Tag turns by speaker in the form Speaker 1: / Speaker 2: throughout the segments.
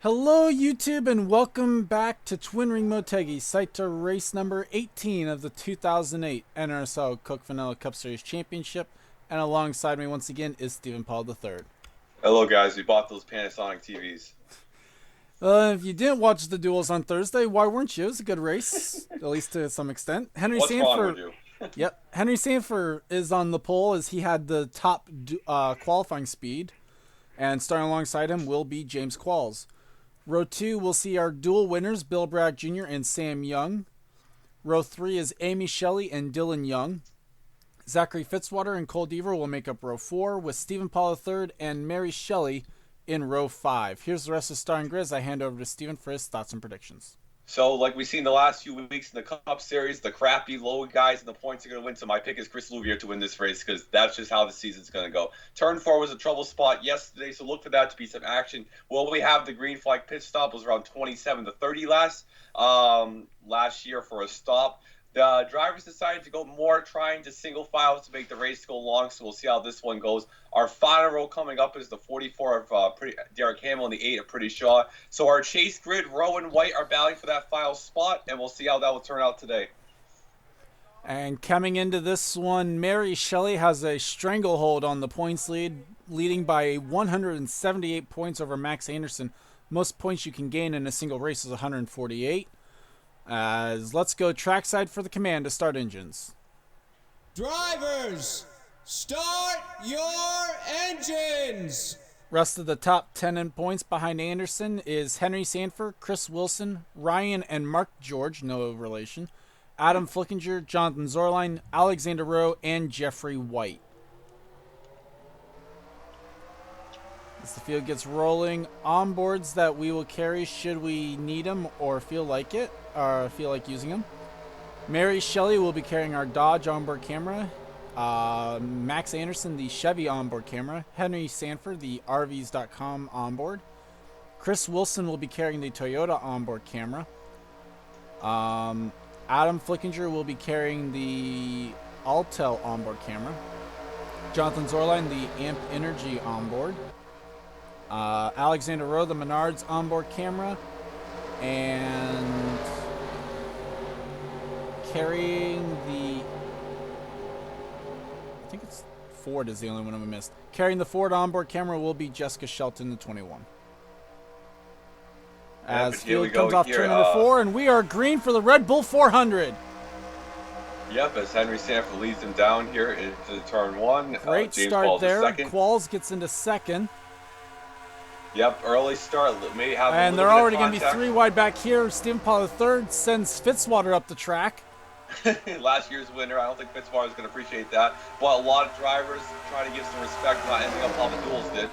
Speaker 1: Hello YouTube and welcome back to Twin Ring Motegi, site to race number 18 of the 2008 NRSL Coke Vanilla Cup Series Championship, and alongside me once again is Stephen Paul III.
Speaker 2: Hello guys, we bought those Panasonic TVs.
Speaker 1: If you didn't watch the duels on Thursday, why weren't you? It was a good race, at least to some extent.
Speaker 2: What's wrong with you?
Speaker 1: Yep, Henry Sanford is on the pole as he had the top qualifying speed, and starting alongside him will be James Qualls. Row 2 will see our dual winners, Bill Bragg Jr. and Sam Young. Row 3 is Amy Shelley and Dylan Young. Zachary Fitzwater and Cole Deaver will make up row 4, with Stephen Paul III and Mary Shelley in row 5. Here's the rest of Starring Grizz. I hand over to Stephen for his thoughts and predictions.
Speaker 2: So, like we've seen the last few weeks in the Cup Series, the crappy low guys and the points are going to win. So my pick is Chris Louvier to win this race because that's just how the season's going to go. Turn 4 was a trouble spot yesterday, so look for that to be some action. Will we have the green flag pit stop? It was around 27 to 30 last year for a stop. The drivers decided to go more trying to single file to make the race go long, so we'll see how this one goes. Our final row coming up is the 44 of Derek Hamill and the 8 of Pretty Shaw. So our chase grid, Rowe and White, are battling for that final spot, and we'll see how that will turn out today.
Speaker 1: And coming into this one, Mary Shelley has a stranglehold on the points lead, leading by 178 points over Max Anderson. Most points you can gain in a single race is 148. Let's go trackside for the command to start engines.
Speaker 3: Drivers, start your engines!
Speaker 1: Rest of the top 10 in points behind Anderson is Henry Sanford, Chris Wilson, Ryan and Mark George, no relation, Adam Flickinger, Jonathan Zorline, Alexander Rowe, and Jeffrey White. As the field gets rolling, onboards that we will carry should we need them or feel like using them. Mary Shelley will be carrying our Dodge onboard camera. Max Anderson, the Chevy onboard camera. Henry Sanford, the RVs.com onboard. Chris Wilson will be carrying the Toyota onboard camera. Adam Flickinger will be carrying the Altel onboard camera. Jonathan Zorline, the Amp Energy onboard. Alexander Rowe, the Menards onboard camera, and carrying the, I think it's Ford is the only one I missed. Carrying the Ford onboard camera will be Jessica Shelton, the 21. As field comes off turn number 4, and we are green for the Red Bull 400.
Speaker 2: Yep, as Henry Sanford leads him down here into turn 1.
Speaker 1: Great
Speaker 2: James
Speaker 1: start there.
Speaker 2: Second.
Speaker 1: Qualls gets into second.
Speaker 2: Yep, early start. May have
Speaker 1: and they're already going to be 3 wide back here. Stephen Paul III sends Fitzwater up the track.
Speaker 2: Last year's winner. I don't think Fitzwater is going to appreciate that. But a lot of drivers trying to give some respect, not ending up how the duels did.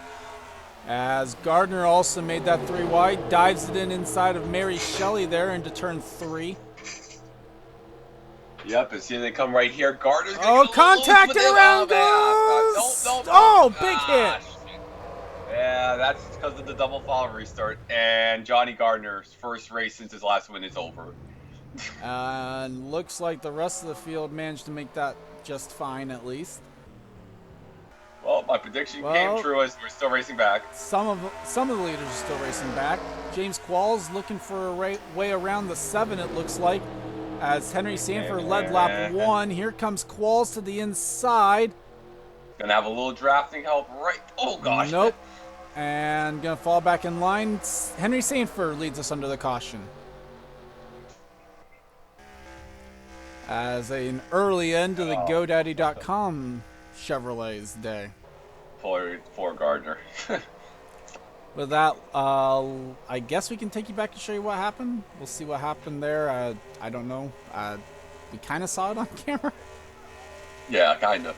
Speaker 1: As Gardner also made that 3 wide, dives it in inside of Mary Shelley there into turn 3.
Speaker 2: Yep, and see they come right here. Gardner's going to
Speaker 1: contact and around goes! Big hit!
Speaker 2: Yeah, that's because of the double foul restart. And Johnny Gardner's first race since his last win is over.
Speaker 1: And looks like the rest of the field managed to make that just fine, at least.
Speaker 2: Well, my prediction came true as we're still racing back.
Speaker 1: Some of the leaders are still racing back. James Qualls looking for a way around the 7, it looks like, as Henry Sanford led lap 1. Here comes Qualls to the inside.
Speaker 2: Gonna have a little drafting help right. Oh gosh.
Speaker 1: Nope. And gonna fall back in line. Henry Sanford leads us under the caution. As an early end to the GoDaddy.com Chevrolet's day.
Speaker 2: For Gardner.
Speaker 1: With that, I guess we can take you back to show you what happened. We'll see what happened there. I don't know. We kind of saw it on camera.
Speaker 2: Yeah, kind of.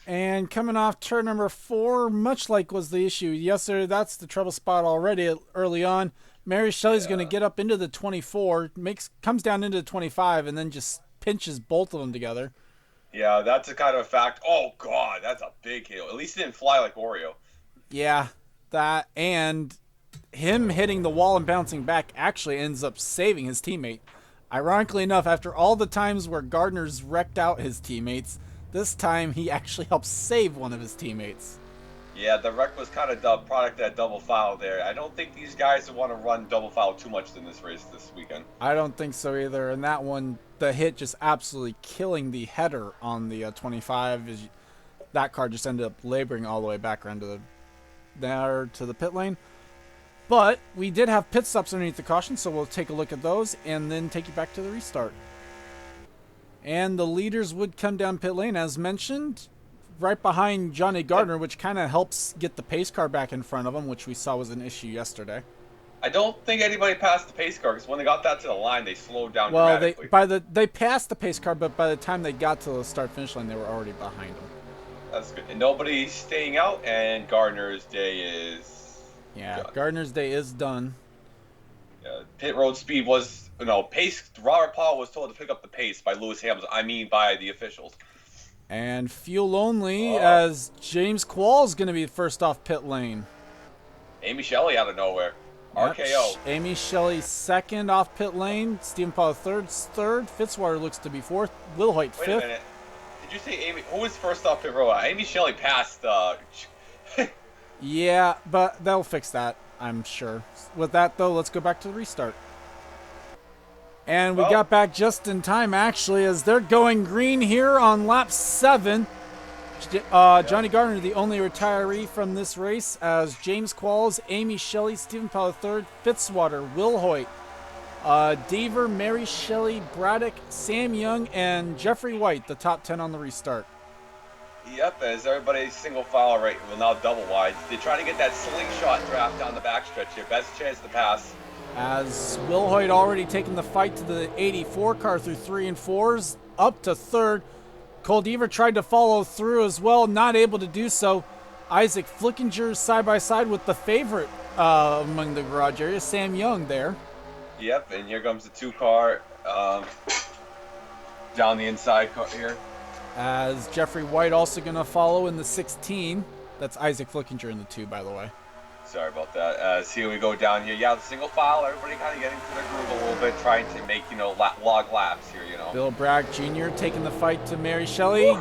Speaker 1: And coming off turn number 4, much like was the issue yesterday, that's the trouble spot already early on. Mary Shelley's going to get up into the 24, comes down into the 25, and then just pinches both of them together.
Speaker 2: Yeah, that's a kind of a fact. Oh, God, that's a big hit. At least it didn't fly like Oreo.
Speaker 1: Yeah, that and him hitting the wall and bouncing back actually ends up saving his teammate. Ironically enough, after all the times where Gardner's wrecked out his teammates, this time he actually helps save one of his teammates.
Speaker 2: Yeah, the wreck was kind of the product of that double foul there. I don't think these guys want to run double foul too much in this race this weekend.
Speaker 1: I don't think so either. And that one, the hit just absolutely killing the header on the 25. That car just ended up laboring all the way back around to the pit lane. But we did have pit stops underneath the caution, so we'll take a look at those and then take you back to the restart. And the leaders would come down pit lane, as mentioned, right behind Johnny Gardner, which kind of helps get the pace car back in front of him, which we saw was an issue yesterday.
Speaker 2: I don't think anybody passed the pace car because when they got that to the line, they slowed down
Speaker 1: Well,
Speaker 2: dramatically.
Speaker 1: they passed the pace car, but by the time they got to the start finish line, they were already behind him.
Speaker 2: That's good. And nobody's staying out, and Gardner's day is done.
Speaker 1: Gardner's day is done.
Speaker 2: Pit road speed was pace. Robert Paul was told to pick up the pace by Lewis Hamilton. I mean, by the officials.
Speaker 1: And fuel only, as James Quall's going to be first off pit lane.
Speaker 2: Amy Shelley out of nowhere. RKO.
Speaker 1: Amy Shelley second off pit lane. Stephen Paul third. Fitzwater looks to be fourth. Will Hoyt fifth.
Speaker 2: Wait a minute. Did you say Amy? Who was first off pit road? Amy Shelley passed.
Speaker 1: Yeah, but they'll fix that, I'm sure. With that, though, let's go back to the restart. And we got back just in time, actually, as they're going green here on lap 7. Johnny Gardner, the only retiree from this race, as James Qualls, Amy Shelley, Stephen Powell third, Fitzwater, Will Hoyt, Deaver, Mary Shelley, Braddock, Sam Young, and Jeffrey White, the top 10 on the restart.
Speaker 2: Yep, as everybody single file right, well now double wide. They try to get that slingshot draft down the backstretch here. Best chance to pass.
Speaker 1: As Will Hoyt already taken the fight to the 84 car through 3 and 4s, up to third. Cole Deaver tried to follow through as well, not able to do so. Isaac Flickinger side by side with the favorite among the garage area, Sam Young there.
Speaker 2: Yep, and here comes the 2 car down the inside car here.
Speaker 1: As Jeffrey White also going to follow in the 16. That's Isaac Flickinger in the 2, by the way.
Speaker 2: Sorry about that. See, we go down here. Yeah, the single file, everybody kind of getting to their groove a little bit, trying to make, log laps here,
Speaker 1: Bill Bragg Jr. taking the fight to Mary Shelley.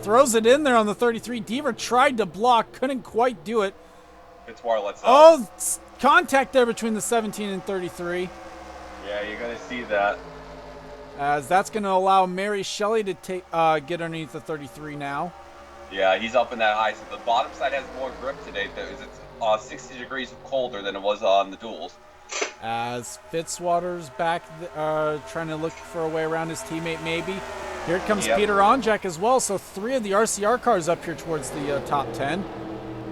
Speaker 1: Throws it in there on the 33. Deaver tried to block, couldn't quite do it.
Speaker 2: Fitzwater lets
Speaker 1: Contact there between the 17 and 33.
Speaker 2: Yeah, you're going to see that.
Speaker 1: As that's going to allow Mary Shelley to get underneath the 33 now.
Speaker 2: Yeah, he's up in that high. So the bottom side has more grip today. It's 60 degrees colder than it was on the duals.
Speaker 1: As Fitzwater's back trying to look for a way around his teammate maybe. Here comes Peter Onjak as well. So 3 of the RCR cars up here towards the top 10.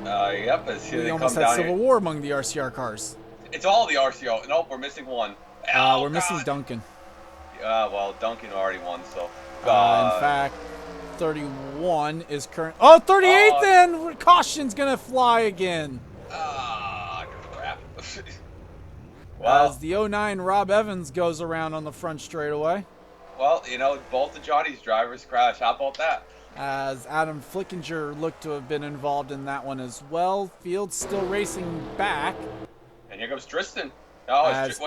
Speaker 2: Yep.
Speaker 1: We almost had civil war among the RCR cars.
Speaker 2: It's all the RCR. Nope, we're missing one.
Speaker 1: We're missing Duncan.
Speaker 2: Well, Duncan already won, so.
Speaker 1: In fact, 31 is current. 38 then! Caution's going to fly again.
Speaker 2: Crap.
Speaker 1: As the 09 Rob Evans goes around on the front straightaway.
Speaker 2: Well, both of Johnny's drivers crashed. How about that?
Speaker 1: As Adam Flickinger looked to have been involved in that one as well. Field's still racing back.
Speaker 2: And here comes Tristan.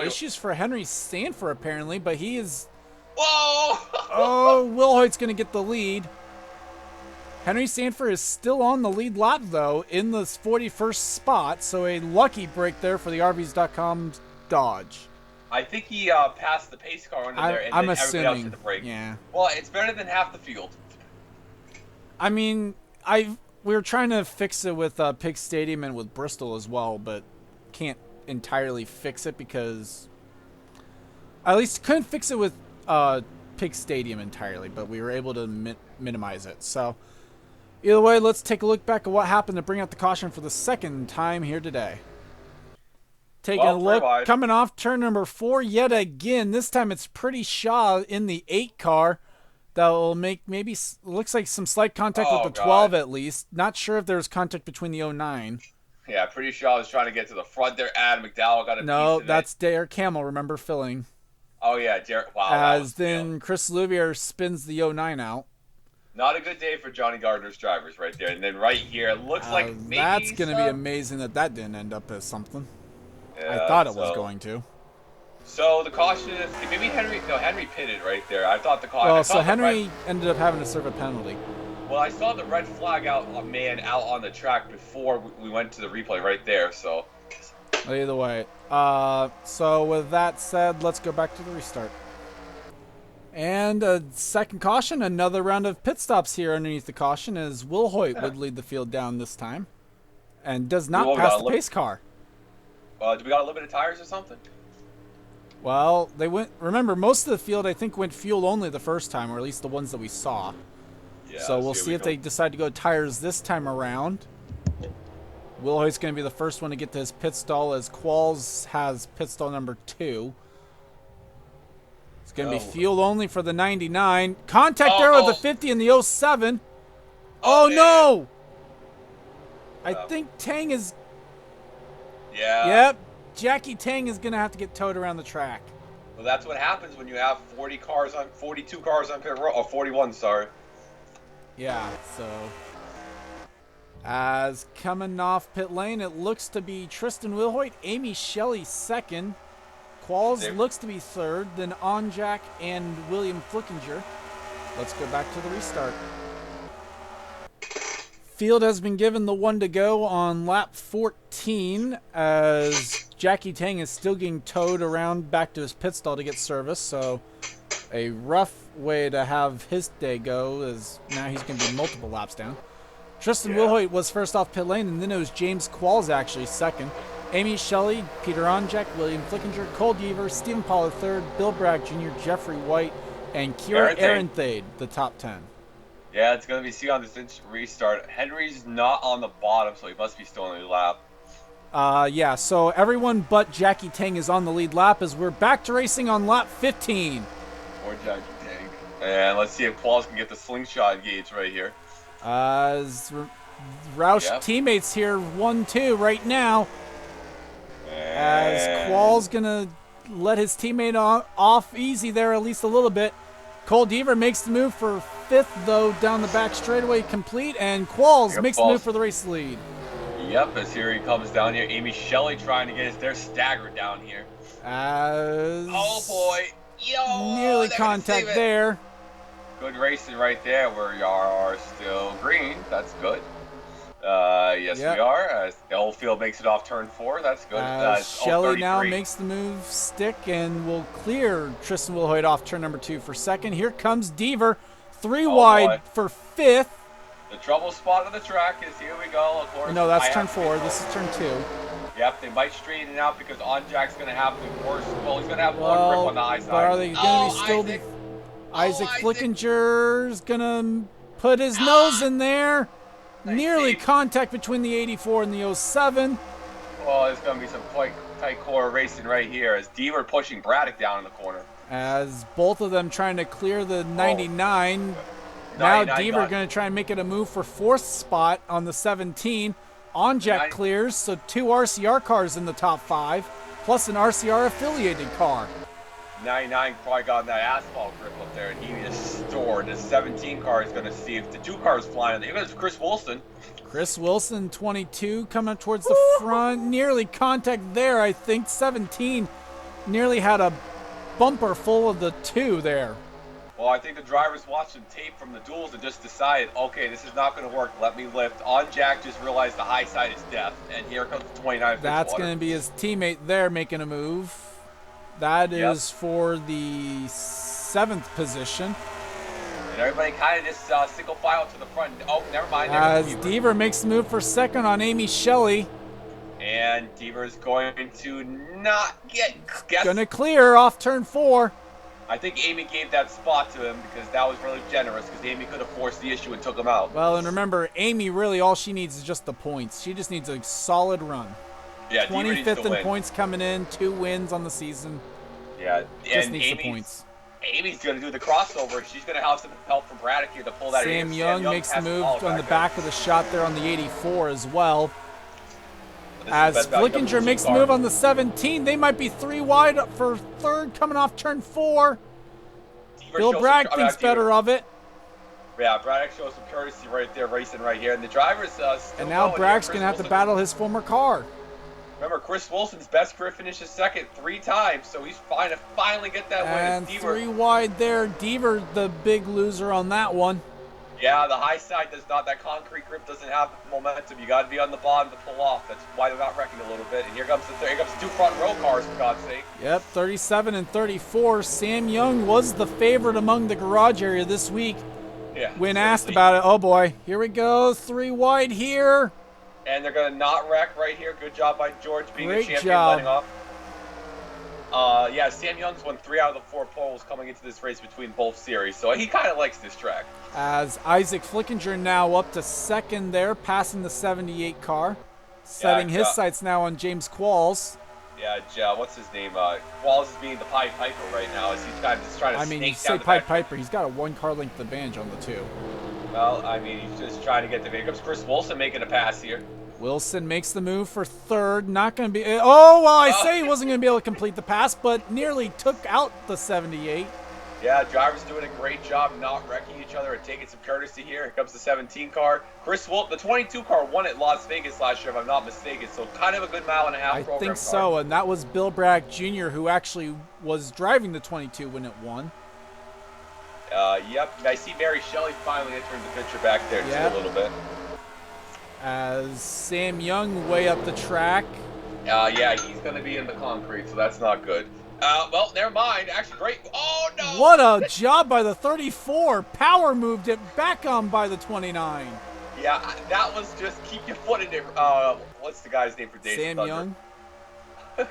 Speaker 1: Issues for Henry Stanford apparently, but he is...
Speaker 2: Whoa!
Speaker 1: Will Hoyt's going to get the lead. Henry Stanford is still on the lead lap, though, in the 41st spot, so a lucky break there for the RVs.com Dodge.
Speaker 2: I think he passed the pace car under there, and
Speaker 1: I'm
Speaker 2: then
Speaker 1: assuming,
Speaker 2: everybody else hit the brake.
Speaker 1: Yeah.
Speaker 2: Well, it's better than half the field.
Speaker 1: I mean, we were trying to fix it with Pig Stadium and with Bristol as well, but can't entirely fix it because... At least couldn't fix it with Pig Stadium entirely, but we were able to minimize it. So, either way, let's take a look back at what happened to bring out the caution for the second time here today. Taking a look, coming off turn number 4 yet again. This time it's Pretty Shaw in the 8 car. That will make maybe, looks like some slight contact with the 12 at least. Not sure if there was contact between the 09.
Speaker 2: Yeah, Pretty Shaw was trying to get to the front there. Adam McDowell got a piece of it.
Speaker 1: That's Derek Camel, remember, filling.
Speaker 2: Oh, yeah, Derek. Wow.
Speaker 1: As then Chris Louvier spins the 09 out.
Speaker 2: Not a good day for Johnny Gardner's drivers right there. And then right here, it looks like maybe
Speaker 1: that's going to be amazing that didn't end up as something.
Speaker 2: Yeah,
Speaker 1: I thought it was going to.
Speaker 2: So the caution is maybe Henry pitted right there. I thought the caution.
Speaker 1: Well, so Henry ended up having to serve a penalty.
Speaker 2: Well, I saw the red flag out on the track before we went to the replay right there. So
Speaker 1: Either way. So with that said, let's go back to the restart. And a second caution, another round of pit stops here underneath the caution as Will Hoyt would lead the field down this time. And does not pass the pace car.
Speaker 2: Do we got unlimited tires or something?
Speaker 1: Well, they went. Remember, most of the field I think went fuel only the first time, or at least the ones that we saw.
Speaker 2: Yeah.
Speaker 1: So we'll see if they decide to go tires this time around. Will Hoyt's going to be the first one to get to his pit stall as Qualls has pit stall number 2. It's going to be fuel only for the 99. Contact there with the 50 and the 07. Oh no! I think Tang is.
Speaker 2: Yeah.
Speaker 1: Yep. Jackie Tang is going to have to get towed around the track.
Speaker 2: Well, that's what happens when you have 42 cars on pit road, or 41, sorry.
Speaker 1: Yeah, so as coming off pit lane, it looks to be Tristan Wilhoit, Amy Shelley second, Qualls looks to be third, then Onjack and William Flickinger. Let's go back to the restart. Field has been given the 1 to go on lap 14 as Jackie Tang is still getting towed around back to his pit stall to get service. So a rough way to have his day go as now he's going to be multiple laps down. Tristan Wilhoit was first off pit lane, and then it was James Qualls actually second. Amy Shelley, Peter Onjack, William Flickinger, Cole Deaver, Stephen Pollard third, Bill Bragg Jr., Jeffrey White, and Kira Arenthade, the top 10.
Speaker 2: Yeah, it's going to be see on this restart. Henry's not on the bottom, so he must be still on the lap.
Speaker 1: Yeah, so everyone but Jackie Tang is on the lead lap as we're back to racing on lap 15.
Speaker 2: Or Jackie Tang. And let's see if Qualls can get the slingshot gauge right here.
Speaker 1: As Roush teammates here, 1-2 right now. As Qualls going to let his teammate off easy there at least a little bit. Cole Deaver makes the move for 5th, though, down the back straightaway complete, and Qualls makes the move for the race lead.
Speaker 2: Yep, as here he comes down here. Amy Shelley trying to get us. They're staggered down here.
Speaker 1: As
Speaker 2: oh, boy.
Speaker 1: Nearly contact there.
Speaker 2: Good racing right there. We are still green. That's good. Yes, we are. The whole field makes it off turn 4. That's good.
Speaker 1: Shelley now makes the move stick and will clear Tristan Wilhoit off turn number 2 for second. Here comes Deaver, 3 wide for 5th.
Speaker 2: The trouble spot on the track is here we go. Of course,
Speaker 1: no, that's turn 4. This is turn 2.
Speaker 2: Yep, they might straighten it out because Onjack's going to have the worst. Well, he's going to have one grip on the high side.
Speaker 1: But are they going to be still? Isaac Flickinger's going to put his nose in there. Nearly contact between the 84 and the 07.
Speaker 2: Well, there's going to be some quite tight core racing right here as Deaver pushing Braddock down in the corner.
Speaker 1: As both of them trying to clear the 99. Now Deaver going to try and make it a move for 4th spot on the 17. Onjack clears, so 2 RCR cars in the top 5, plus an RCR affiliated car.
Speaker 2: 99 probably got that asphalt grip up there, and he just stored. The 17 car is going to see if the 2 cars flying. Even it's Chris Wilson.
Speaker 1: Chris Wilson, 22, coming up towards the front. Nearly contact there, I think. 17 nearly had a bumper full of the 2 there.
Speaker 2: Well, I think the driver's watching tape from the duels and just decided, okay, this is not going to work. Let me lift. Onjack just realized the high side is death, and here comes the 29.
Speaker 1: That's going to be his teammate there making a move. That is for the 7th position.
Speaker 2: And everybody kind of just single file to the front. Oh, never mind.
Speaker 1: As Deaver makes the move for 2nd on Amy Shelley.
Speaker 2: And Deaver is going to not get...
Speaker 1: Going to clear off turn 4.
Speaker 2: I think Amy gave that spot to him because that was really generous because Amy could have forced the issue and took him out.
Speaker 1: Well, and remember, Amy really all she needs is just the points. She just needs a solid run.
Speaker 2: Yeah,
Speaker 1: 25th in points coming in, 2 wins on the season.
Speaker 2: Yeah,
Speaker 1: just needs the points.
Speaker 2: Amy's going to do the crossover. She's going to have some help from Braddock here to pull that
Speaker 1: Sam Young makes the move on the back of the shot there on the 84 as well. As Flickinger makes the move on the 17, they might be 3 wide for 3rd coming off turn 4. Bill Bragg thinks better of it.
Speaker 2: Yeah, Braddock shows some courtesy right there, racing right here. And the driver's still
Speaker 1: and now Bragg's going to have to battle his former car.
Speaker 2: Remember, Chris Wilson's best career finish is 2nd 3 times, so he's trying to finally get that win.
Speaker 1: And 3 wide there. Deaver, the big loser on that one.
Speaker 2: Yeah, the high side does not. That concrete grip doesn't have momentum. You got to be on the bottom to pull off. That's why they're not wrecking a little bit. And here comes the two front row cars, for God's sake.
Speaker 1: Yep, 37 and 34. Sam Young was the favorite among the garage area this week.
Speaker 2: Yeah.
Speaker 1: When asked about it, oh boy, here we go, 3 wide here.
Speaker 2: And they're going to not wreck right here. Good job by George being
Speaker 1: Great
Speaker 2: a champion,
Speaker 1: job.
Speaker 2: letting off. Yeah, Sam Young's won 3 out of the 4 poles coming into this race between both series, so he kind of likes this track.
Speaker 1: As Isaac Flickinger now up to second there, passing the 78 car. Setting his sights now on James Qualls.
Speaker 2: Yeah, what's his name? Qualls is being the Pied Piper right now as he's kind of just trying to
Speaker 1: I mean, you
Speaker 2: snake
Speaker 1: say
Speaker 2: down the
Speaker 1: Pied
Speaker 2: back.
Speaker 1: Piper, he's got a 1 car length advantage on the 2.
Speaker 2: Well, I mean, he's just trying to get the Here comes Chris Wilson making a pass here.
Speaker 1: Wilson makes the move for third. Not going to be... Oh, well, I say he wasn't going to be able to complete the pass, but nearly took out the 78.
Speaker 2: Yeah, drivers doing a great job not wrecking each other and taking some courtesy here. Here comes the 17 car. Chris Wilson, the 22 car won at Las Vegas last year, if I'm not mistaken, so kind of a good mile-and-a-half
Speaker 1: I
Speaker 2: program
Speaker 1: think
Speaker 2: car.
Speaker 1: so, and that was Bill Bragg Jr., who actually was driving the 22 when it won.
Speaker 2: Yep, I see Mary Shelley finally entering the picture back there, too, a little bit.
Speaker 1: As Sam Young way up the track.
Speaker 2: Yeah, he's going to be in the concrete, so that's not good. Well, never mind. Actually, great. Oh, no!
Speaker 1: What a job by the 34. Power moved it back on by the 29.
Speaker 2: Yeah, that was just keep your foot in it. What's the guy's name for Days
Speaker 1: Sam
Speaker 2: of Thunder?
Speaker 1: Young.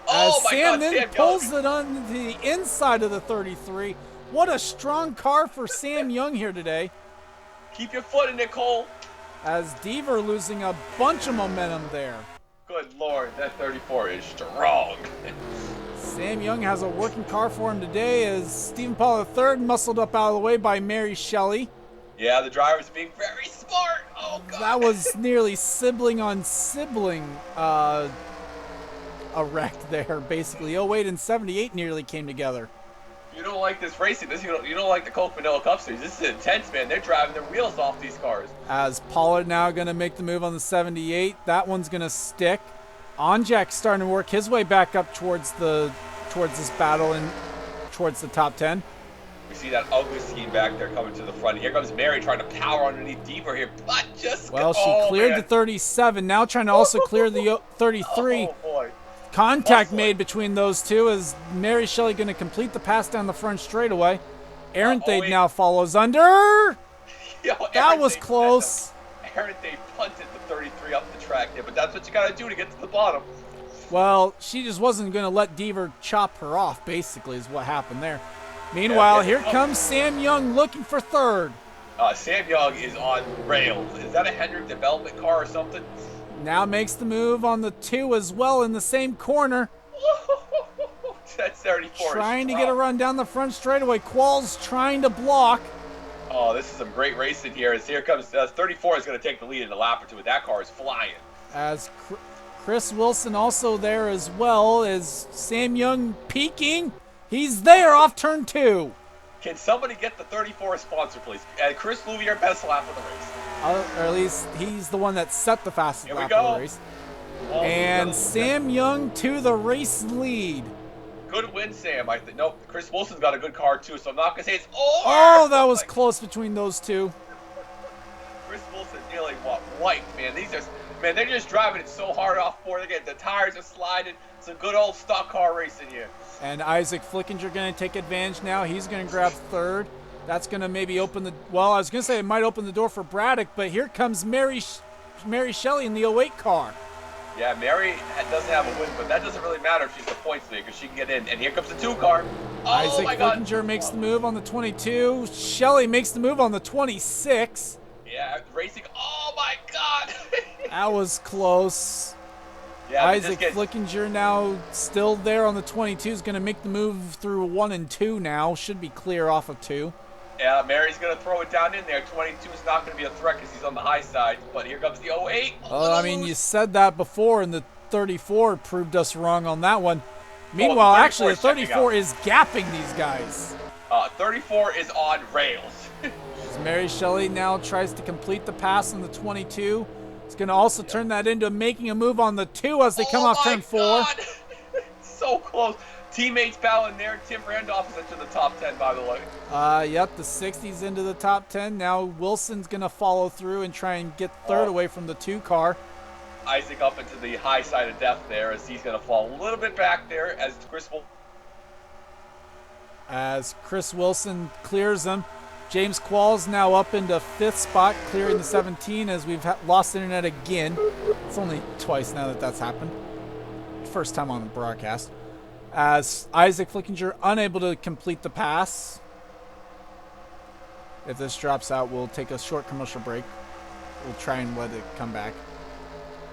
Speaker 2: Oh,
Speaker 1: As
Speaker 2: my
Speaker 1: Sam
Speaker 2: God,
Speaker 1: then
Speaker 2: Sam
Speaker 1: pulls
Speaker 2: Young.
Speaker 1: it on the inside of the 33. What a strong car for Sam Young here today.
Speaker 2: Keep your foot in it, Cole.
Speaker 1: As Deaver losing a bunch of momentum there.
Speaker 2: Good Lord, that 34 is strong.
Speaker 1: Sam Young has a working car for him today as Stephen Paul III muscled up out of the way by Mary Shelley.
Speaker 2: Yeah, the driver's being very smart. Oh, God.
Speaker 1: That was nearly sibling on sibling a wreck there, basically. 08 and 78 nearly came together.
Speaker 2: You don't like this racing. You don't like the Coke Vanilla Cup Series. This is intense, man. They're driving their wheels off these cars.
Speaker 1: As Pollard now going to make the move on the 78. That one's going to stick. Onjak starting to work his way back up towards this battle and towards the top 10.
Speaker 2: We see that ugly scheme back there coming to the front. Here comes Mary trying to power underneath Deaver here, but just...
Speaker 1: Well, she cleared
Speaker 2: man.
Speaker 1: the 37. Now trying to also clear the 33.
Speaker 2: Oh, boy.
Speaker 1: Contact
Speaker 2: Hustling.
Speaker 1: made between those two as Mary Shelley going to complete the pass down the front straightaway. Aaron Thade now follows under.
Speaker 2: Yo,
Speaker 1: That was close.
Speaker 2: Aaron Thade punted the 33 up the track there, but that's what you got to do to get to the bottom.
Speaker 1: Well, she just wasn't going to let Deaver chop her off, basically, is what happened there. Meanwhile, here comes Sam Young looking for third.
Speaker 2: Sam Young is on rails. Is that a Hendrick development car or something?
Speaker 1: Now makes the move on the 2 as well in the same corner.
Speaker 2: That 34
Speaker 1: Trying
Speaker 2: is
Speaker 1: to get a
Speaker 2: strong.
Speaker 1: run down the front straightaway. Qualls trying to block.
Speaker 2: Oh, this is some great racing here. As here comes 34 is going to take the lead in a lap or two. That car is flying.
Speaker 1: As Chris Wilson also there as well as Sam Young peaking. He's there off turn 2.
Speaker 2: Can somebody get the 34 sponsor, please? And Chris Louvier, best lap of the race.
Speaker 1: Or at least he's the one that set the fastest
Speaker 2: Here we
Speaker 1: lap
Speaker 2: go.
Speaker 1: of the race.
Speaker 2: Oh,
Speaker 1: And
Speaker 2: good.
Speaker 1: Sam Young to the race lead.
Speaker 2: Good win, Sam. I think. Nope, Chris Wilson's got a good car too, so I'm not gonna say it's over.
Speaker 1: Oh, that was
Speaker 2: Like,
Speaker 1: close between those two.
Speaker 2: Chris Wilson nearly wiped, man. They're just driving it so hard off board. They get the tires are sliding. It's a good old stock car racing here.
Speaker 1: And Isaac Flickinger going to take advantage now. He's going to grab third. That's going to maybe open the... Well, I was going to say it might open the door for Braddock, but here comes Mary Shelley in the 08 car.
Speaker 2: Yeah, Mary doesn't have a win, but that doesn't really matter if she's the points leader because she can get in. And here comes the 2 car. Oh,
Speaker 1: Isaac
Speaker 2: my God.
Speaker 1: Flickinger makes the move on the 22. Shelley makes the move on the 26.
Speaker 2: Yeah, racing. Oh, my God.
Speaker 1: That was close.
Speaker 2: Yeah,
Speaker 1: Isaac Flickinger now still there on the 22 is going to make the move through 1 and 2 now. Should be clear off of 2.
Speaker 2: Yeah, Mary's going to throw it down in there. 22 is not going to be a threat because he's on the high side. But here comes the 08.
Speaker 1: Well, I mean, you said that before, and the 34 proved us wrong on that one. Meanwhile, actually, the 34 is gapping these guys.
Speaker 2: 34 is on rails.
Speaker 1: As Mary Shelley now tries to complete the pass on the 22. It's going to also turn that into making a move on the 2 as they come off turn 4.
Speaker 2: God. So close. teammates battling there. Tim Randolph is into the top 10, by the way.
Speaker 1: Yep, the 60's into the top 10. Now Wilson's going to follow through and try and get third away from the 2 car.
Speaker 2: Isaac up into the high side of death there as he's going to fall a little bit back there
Speaker 1: as Chris Wilson clears him. James Qualls now up into 5th spot, clearing the 17 as we've lost internet again. It's only twice now that that's happened. First time on the broadcast. As Isaac Flickinger unable to complete the pass. If this drops out, we'll take a short commercial break. We'll try and let it come back.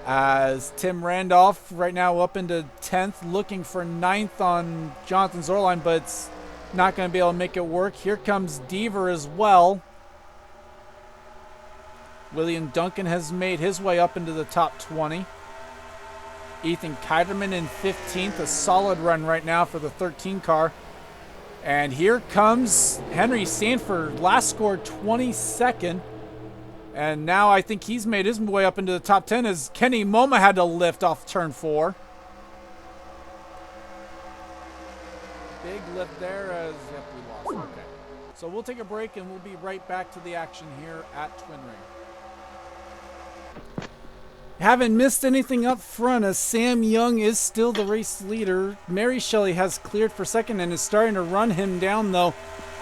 Speaker 1: As Tim Randolph right now up into 10th, looking for 9th on Jonathan Zorline, but it's not going to be able to make it work. Here comes Deaver as well. William Duncan has made his way up into the top 20. Ethan Keiderman in 15th, a solid run right now for the 13 car. And here comes Henry Sanford, last score 22nd. And now I think he's made his way up into the top 10 as Kenny Moma had to lift off turn 4. Big lift there as, yep, we lost. Okay. So we'll take a break and we'll be right back to the action here at Twin Ring. Haven't missed anything up front as Sam Young is still the race leader. Mary Shelley has cleared for second and is starting to run him down though.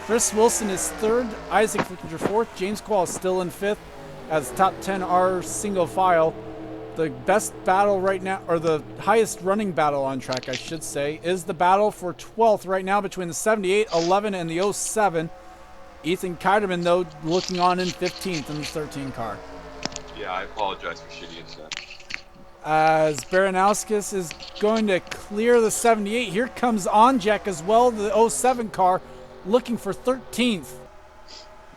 Speaker 1: Chris Wilson is third, Isaac Flickinger fourth, James Quall is still in fifth as top 10 are single file. The best battle right now, or the highest running battle on track I should say, is the battle for 12th right now between the 78, 11 and the 07. Ethan Keiderman though looking on in 15th in the 13 car.
Speaker 2: Yeah, I apologize for shitty internet.
Speaker 1: As Baranowskis is going to clear the 78. Here comes Onjek as well, the 07 car, looking for 13th.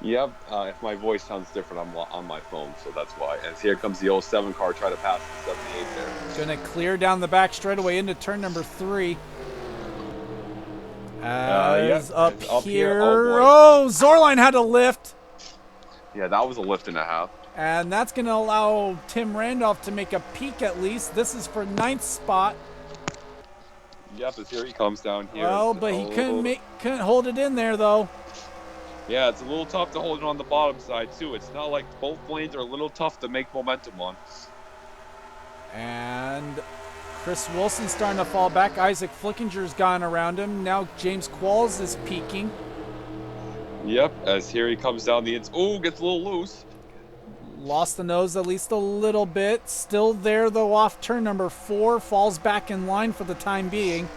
Speaker 2: Yep, if my voice sounds different, I'm on my phone, so that's why. And here comes the 07 car, try to pass the 78 there.
Speaker 1: Going to clear down the back straightaway into turn number 3. As up here. Oh, Zorline had a lift.
Speaker 2: Yeah, that was a lift and a half.
Speaker 1: And that's going to allow Tim Randolph to make a peek at least. This is for 9th spot.
Speaker 2: Yep, as here he comes down here.
Speaker 1: Well, but he couldn't hold it in there though.
Speaker 2: Yeah, it's a little tough to hold it on the bottom side too. It's not like both lanes are a little tough to make momentum on.
Speaker 1: And Chris Wilson's starting to fall back. Isaac Flickinger's gone around him. Now James Qualls is peaking.
Speaker 2: Yep, as here he comes down the inside. Oh, gets a little loose.
Speaker 1: Lost the nose at least a little bit. Still there though off turn number 4. Falls back in line for the time being.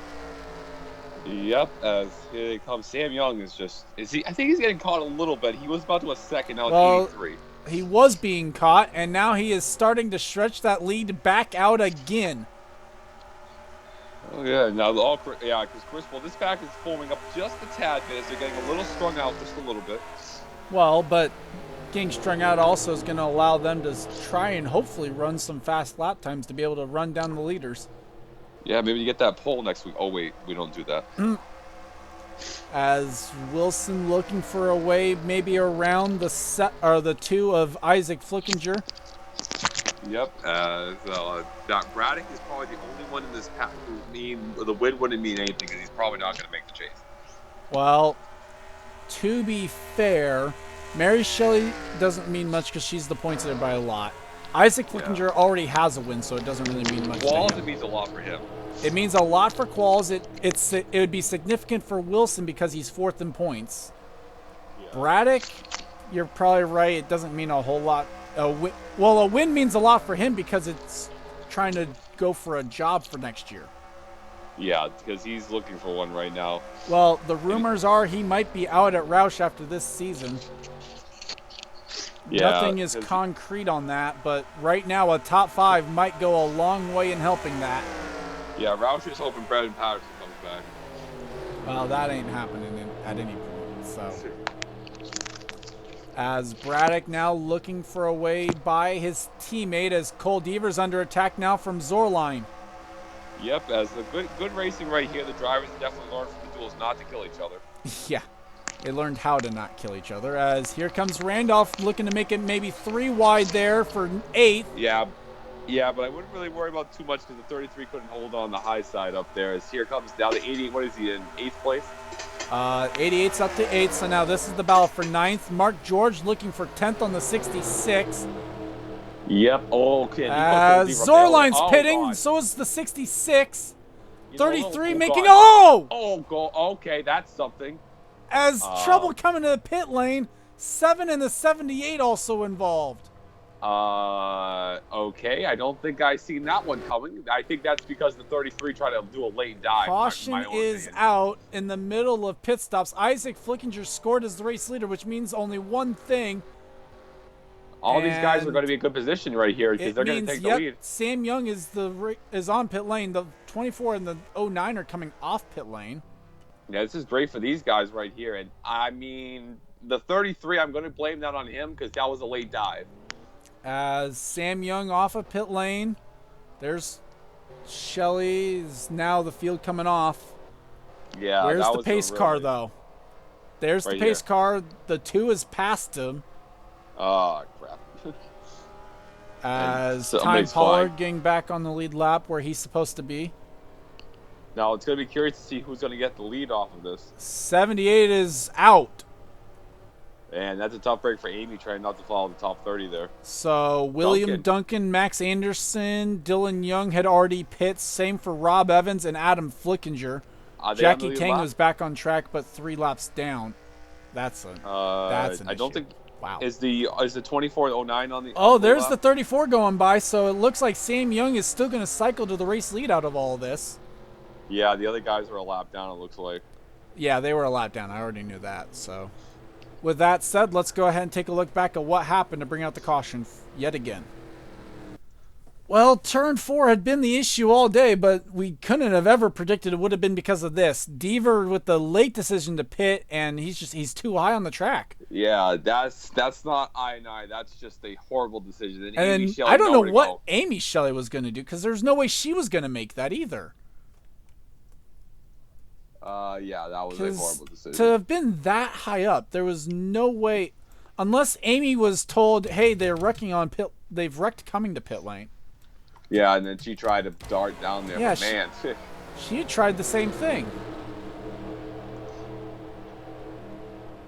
Speaker 2: Yep, as here comes Sam Young I think he's getting caught a little bit. He was about to a second, now it's 83.
Speaker 1: He was being caught, and now he is starting to stretch that lead back out again.
Speaker 2: Oh yeah, now because Chris, this back is forming up just a tad bit as they're getting a little strung out just a little bit.
Speaker 1: Well, but getting strung out also is going to allow them to try and hopefully run some fast lap times to be able to run down the leaders. Yeah,
Speaker 2: maybe you get that pole next week. Oh wait, we don't do that.
Speaker 1: As Wilson looking for a way maybe around the 2 of Isaac Flickinger.
Speaker 2: Yep, that Braddock is probably the only one in this pack who the win wouldn't mean anything because he's probably not going to make the chase.
Speaker 1: Well, to be fair, Mary Shelley doesn't mean much because she's the points leader by a lot. Isaac Flickinger already has a win, so it doesn't really mean much.
Speaker 2: Qualls, it means a lot for him.
Speaker 1: It means a lot for Qualls. It would be significant for Wilson because he's 4th in points. Yeah. Braddock, you're probably right. It doesn't mean a whole lot. A win means a lot for him because it's trying to go for a job for next year.
Speaker 2: Yeah, because he's looking for one right now.
Speaker 1: Well, the rumors are he might be out at Roush after this season. Yeah, nothing is concrete on that, but right now a top 5 might go a long way in helping that.
Speaker 2: Yeah, Roush is hoping Brendan Patterson comes back.
Speaker 1: Well, that ain't happening at any point, so. As Braddock now looking for a way by his teammate as Cole Deaver's under attack now from Zorline.
Speaker 2: Yep, as the good racing right here, the drivers definitely learned from the duels not to kill each other.
Speaker 1: Yeah. They learned how to not kill each other as here comes Randolph looking to make it maybe 3 wide there for 8th.
Speaker 2: Yeah, Yeah, but I wouldn't really worry about too much because the 33 couldn't hold on the high side up there. As here comes down to 88. What is he in 8th place?
Speaker 1: 88's up to 8th, so now this is the battle for 9th. Mark George looking for 10th on the 66.
Speaker 2: Yep. Oh, okay.
Speaker 1: Zorline's pitting, God. So is the 66. 33 making...
Speaker 2: God.
Speaker 1: Oh!
Speaker 2: Oh, go. Okay, that's something.
Speaker 1: As trouble coming to the pit lane, 7 and the 78 also involved.
Speaker 2: Okay. I don't think I seen that one coming. I think that's because the 33 tried to do a late dive.
Speaker 1: Caution is out in the middle of pit stops. Isaac Flickinger scored as the race leader, which means only one thing.
Speaker 2: All these guys are going to be in good position right here because they're going to take the lead.
Speaker 1: Sam Young is on pit lane. The 24 and the 09 are coming off pit lane.
Speaker 2: Yeah, this is great for these guys right here. And I mean, the 33, I'm going to blame that on him because that was a late dive.
Speaker 1: As Sam Young off of pit lane, there's Shelley's now the field coming off.
Speaker 2: Yeah,
Speaker 1: where's the pace car though? There's the pace car. The 2 is past him.
Speaker 2: Oh crap!
Speaker 1: As Ty Pollard getting back on the lead lap where he's supposed to be.
Speaker 2: Now it's going to be curious to see who's going to get the lead off of this.
Speaker 1: 78 is out.
Speaker 2: And that's a tough break for Amy trying not to follow the top 30 there.
Speaker 1: So William Duncan, Max Anderson, Dylan Young had already pit. Same for Rob Evans and Adam Flickinger. Jackie Kang was back on track, but 3 laps down. That's an
Speaker 2: I don't think. Wow. Is the 2409 on the?
Speaker 1: Oh, there's the 34 going by. So it looks like Sam Young is still going to cycle to the race lead out of all of this.
Speaker 2: Yeah, the other guys were a lap down. It looks like.
Speaker 1: Yeah, they were a lap down. I already knew that. So. With that said, let's go ahead and take a look back at what happened to bring out the caution yet again. Well, turn 4 had been the issue all day, but we couldn't have ever predicted it would have been because of this. Deaver with the late decision to pit, and he's too high on the track.
Speaker 2: Yeah, that's not I&I. That's just a horrible decision.
Speaker 1: And Amy Shelley, I don't know what Amy Shelley was going to do because there's no way she was going to make that either.
Speaker 2: Yeah, that was a horrible decision.
Speaker 1: To have been that high up, there was no way, unless Amy was told, "Hey, they've wrecked coming to pit lane."
Speaker 2: Yeah, and then she tried to dart down there. Yeah, but man,
Speaker 1: she tried the same thing.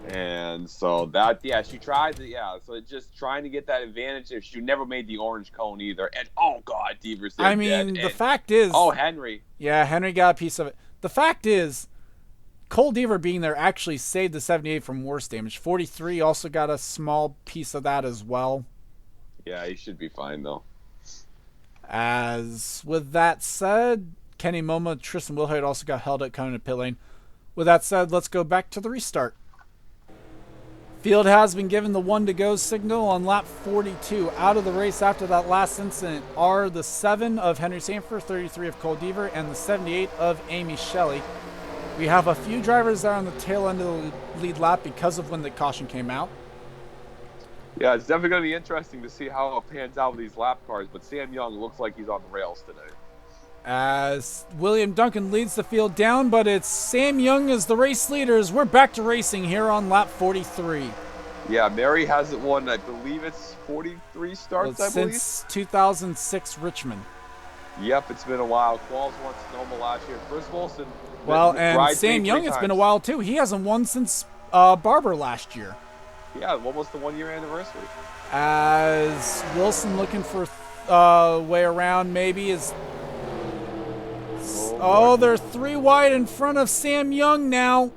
Speaker 2: And so she tried so just trying to get that advantage. If she never made the orange cone either, and oh god, Deaver's there.
Speaker 1: I mean, the fact is,
Speaker 2: Henry.
Speaker 1: Yeah, Henry got a piece of it. The fact is, Cole Deaver being there actually saved the 78 from worse damage. 43 also got a small piece of that as well.
Speaker 2: Yeah, he should be fine, though.
Speaker 1: As with that said, Kenny Momo, Tristan Wilhoit also got held up coming to pit lane. With that said, let's go back to the restart. Field has been given the 1 to go signal on lap 42. Out of the race after that last incident are the 7 of Henry Sanford, 33 of Cole Deaver, and the 78 of Amy Shelley. We have a few drivers that are on the tail end of the lead lap because of when the caution came out.
Speaker 2: Yeah, it's definitely going to be interesting to see how it pans out with these lap cars, but Sam Young looks like he's on the rails today.
Speaker 1: As William Duncan leads the field down, but it's Sam Young as the race leaders. We're back to racing here on lap 43.
Speaker 2: Yeah, Mary hasn't won, I believe it's 43 starts,
Speaker 1: since 2006 Richmond.
Speaker 2: Yep, it's been a while. Qualls won Sonoma last year. Chris Wilson.
Speaker 1: Well, and Sam Young, it's been a while too. He hasn't won since Barber last year.
Speaker 2: Yeah, almost the 1-year anniversary.
Speaker 1: As Wilson looking for way around maybe is... Oh, they're 3 wide in front of Sam Young now.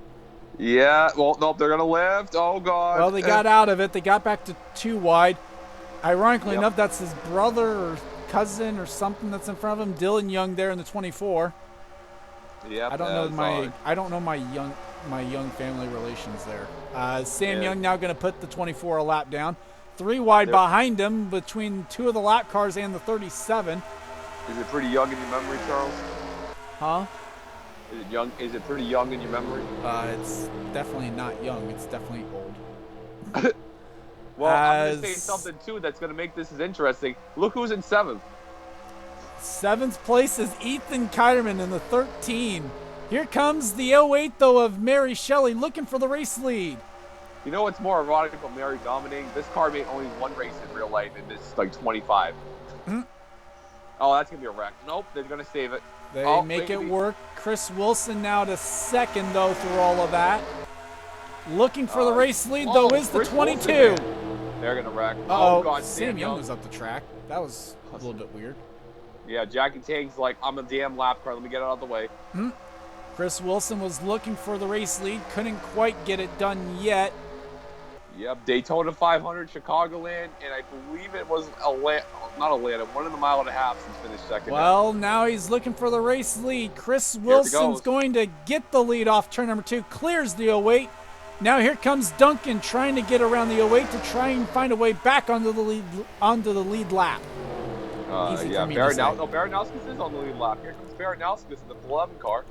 Speaker 2: Yeah, well, nope, they're going to lift. Oh, God.
Speaker 1: Well, they got out of it. They got back to 2 wide. Ironically enough, that's his brother or cousin or something that's in front of him. Dylan Young there in the 24.
Speaker 2: Yeah,
Speaker 1: I don't know my young family relations there. Sam Young now going to put the 24 a lap down. 3 wide behind him between 2 of the lap cars and the 37.
Speaker 2: Is it pretty young in your memory, Charles?
Speaker 1: Huh?
Speaker 2: Is it young? Is it pretty young in your memory?
Speaker 1: It's definitely not young. It's definitely old.
Speaker 2: Well, I'm going to say something, too, that's going to make this as interesting. Look who's in 7th.
Speaker 1: 7th place is Ethan Kiderman in the 13. Here comes the 08, though, of Mary Shelley looking for the race lead.
Speaker 2: You know what's more ironic about Mary dominating? This car made only 1 race in real life, and this is like 25.
Speaker 4: Oh, that's going to be a wreck. Nope, they're going to save it.
Speaker 1: They make it work. Chris Wilson now to second, though, through all of that. Looking for the race lead, though, is the 22.
Speaker 4: They're going to wreck.
Speaker 1: Oh,
Speaker 4: God,
Speaker 1: Sam Young was up the track. That was a little bit weird.
Speaker 4: Yeah, Jackie Tang's like, I'm a damn lap car. Let me get it out of the way.
Speaker 1: Chris Wilson was looking for the race lead. Couldn't quite get it done yet.
Speaker 4: Yep, Daytona 500, Chicagoland, and I believe it was not Atlanta, 1.5 miles since finished second.
Speaker 1: Well, now he's looking for the race lead. Chris Wilson's going to get the lead off turn number 2, clears the 08. Now here comes Duncan trying to get around the 08 to try and find a way back onto the lead lap.
Speaker 4: Yeah, Baranowskis is on the lead lap. Here comes Baranowskis in the 11 car.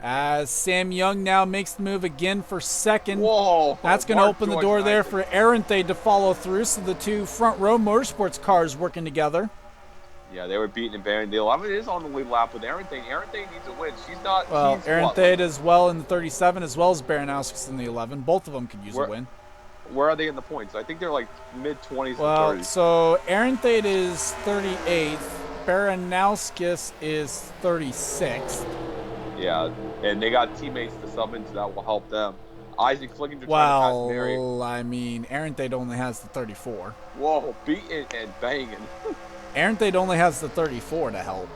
Speaker 1: As Sam Young now makes the move again for second.
Speaker 4: Whoa.
Speaker 1: That's going to open the door there for Arenthey to follow through. So the two front row motorsports cars working together.
Speaker 4: Yeah, they were beating Baron. The 11 is on the lead lap with Arenthey. Arenthey needs a win. She's not.
Speaker 1: Well, Arenthey as well in the 37 as well as Baranowskis in the 11. Both of them could use a win.
Speaker 4: Where are they in the points? I think they're like mid-20s
Speaker 1: well,
Speaker 4: and 30s.
Speaker 1: So Arenthey is 38th. Baranowskis is 36th.
Speaker 4: Yeah, and they got teammates to sub into that will help them. Isaac Flickinger trying to pass Mary.
Speaker 1: Well, I mean, Arenthey only has the 34.
Speaker 4: Whoa, beating and banging.
Speaker 1: Arenthey only has the 34 to help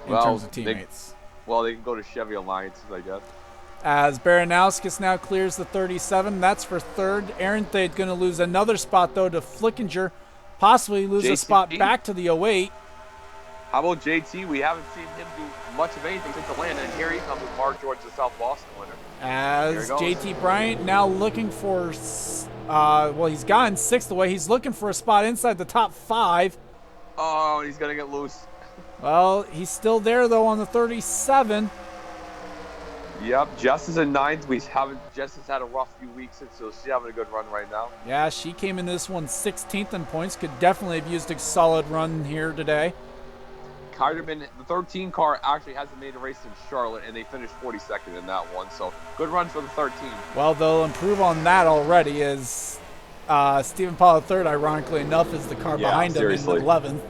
Speaker 1: in terms of teammates.
Speaker 4: They can go to Chevy Alliances, I guess.
Speaker 1: As Baranowskis now clears the 37, that's for third. Arenthey going to lose another spot, though, to Flickinger. Possibly lose a spot back to the 08.
Speaker 4: How about JT? We haven't seen him do much of anything since Atlanta, and here he comes with Mark George, the South Boston winner.
Speaker 1: As JT Bryant now looking for, he's gotten 6th away. He's looking for a spot inside the top 5.
Speaker 4: Oh, he's going to get loose.
Speaker 1: Well, he's still there, though, on the 37.
Speaker 4: Yep, Jess is in 9th. Jess has had a rough few weeks, so she's having a good run right now.
Speaker 1: Yeah, she came in this one 16th in points. Could definitely have used a solid run here today.
Speaker 4: Kyderman, the 13 car, actually hasn't made a race in Charlotte, and they finished 42nd in that one. So good run for the 13.
Speaker 1: Well, they'll improve on that already as Stephen Paul III, ironically enough, is the car behind him in 11th.